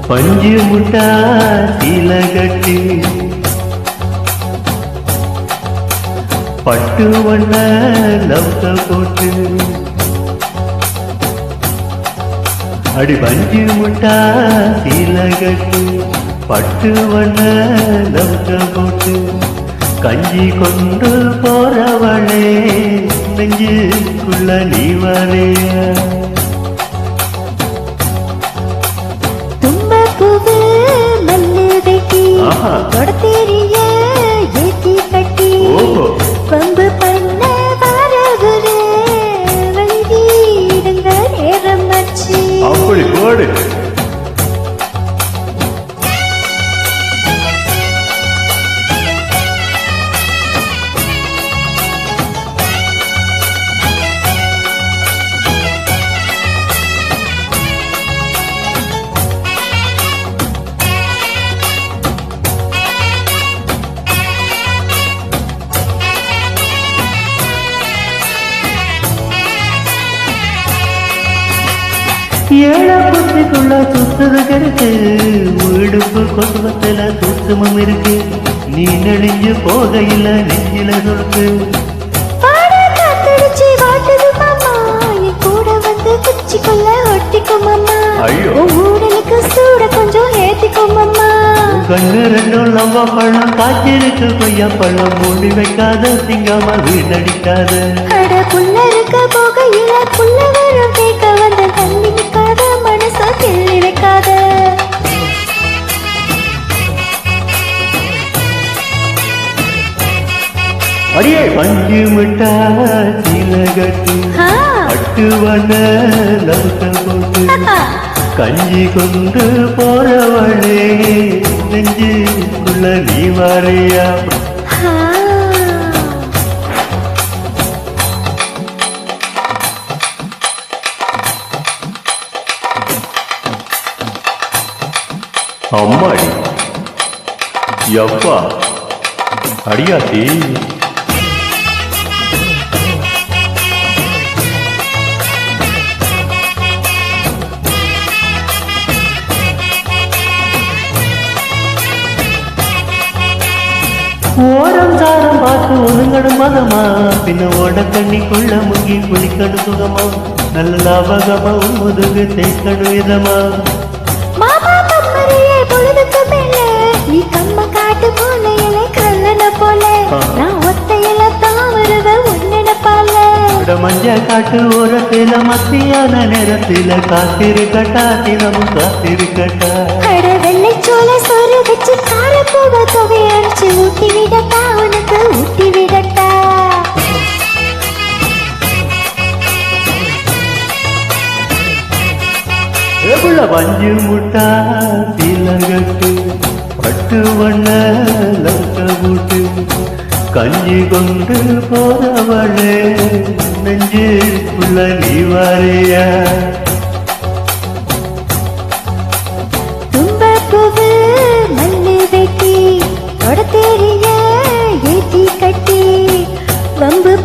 பஞ்சு முட்டா சீலகட்டி பட்டு வண்ண லவ்க போட்டு அடி பஞ்சு முட்டா சீலகட்டி பட்டு வண்ண லவ்க போட்டு கஞ்சி கொண்டு போறவளே நெஞ்சுக்குள்ள நீ வரையா தொடுத்தேரிய ஏத்தி கட்டி பம்பு பண்ண வரகுரு வழிவீடுங்க நேரம் வச்சு அப்படி போடு ஏழ புத்திக்குள்ள சுத்தது கருக்கு உடுப்பு கொசுவத்துல சுத்தமும் இருக்கு நீ நெளிஞ்சு போகையில நெஞ்சில சொருக்கு கூட வந்து குச்சிக்குள்ள ஒட்டிக்கும் அம்மா ஐயோ ஊடலுக்கு சூட கொஞ்சம் ஏத்திக்கும் அம்மா கண்ணு ரெண்டும் லவ்வ பழம் காய்ச்சிருக்கு கொய்யா பழம் மூடி வைக்காத சிங்காம வீணடிக்காத அட புள்ள இருக்க போகையில புள்ள வரும் கேட்க வந்த தண்ணி நிற்காத மனச கிள்ளி வைக்காத அடியே பஞ்சு மிட்டா சீலகட்டி பட்டு வண்ண லவுக்க போட்டு கஞ்சி கொண்டு போறவளே நெஞ்சுக்குள்ள நீ வரையா அம்மாடி யப்பா அடியாத்தி ஓரம் சாரம் பார்த்து ஒதுங்கடும் மதமா பின்ன ஓட தண்ணிக்குள்ள முங்கி குளிக்கணும் சுகமா நல்ல லாபகமா முதுகு தேய்க்கணும் விதமா மாமா கம்மரியே பொழுதுக்கு மேலே நீ கம்ம காட்டு போல இலை கல்லன போல நான் ஒத்தையில தான் வருவேன் உன்னட பால மஞ்ச காட்டு ஓரத்தில மத்தியான நேரத்தில காத்திருக்கட்டா தினமும் காத்திருக்கட்டா அட வெள்ளைச்சோலை சோறு வச்சு கார பூவ தொகை அடிச்சு ஊட்டி விடட்டா உனக்கு ஊட்டி விடட்டா எவ்வளோ பஞ்சு முட்டா சீலகட்டு பட்டு வண்ண லவுக்க போட்டு கஞ்சி கொண்டு போறவளே நெஞ்சுக்குள்ள நீ வரையா தும்பப்பூவு மண்ணு வெட்டி தொட தெரிய ஏத்தி கட்டி வம்பு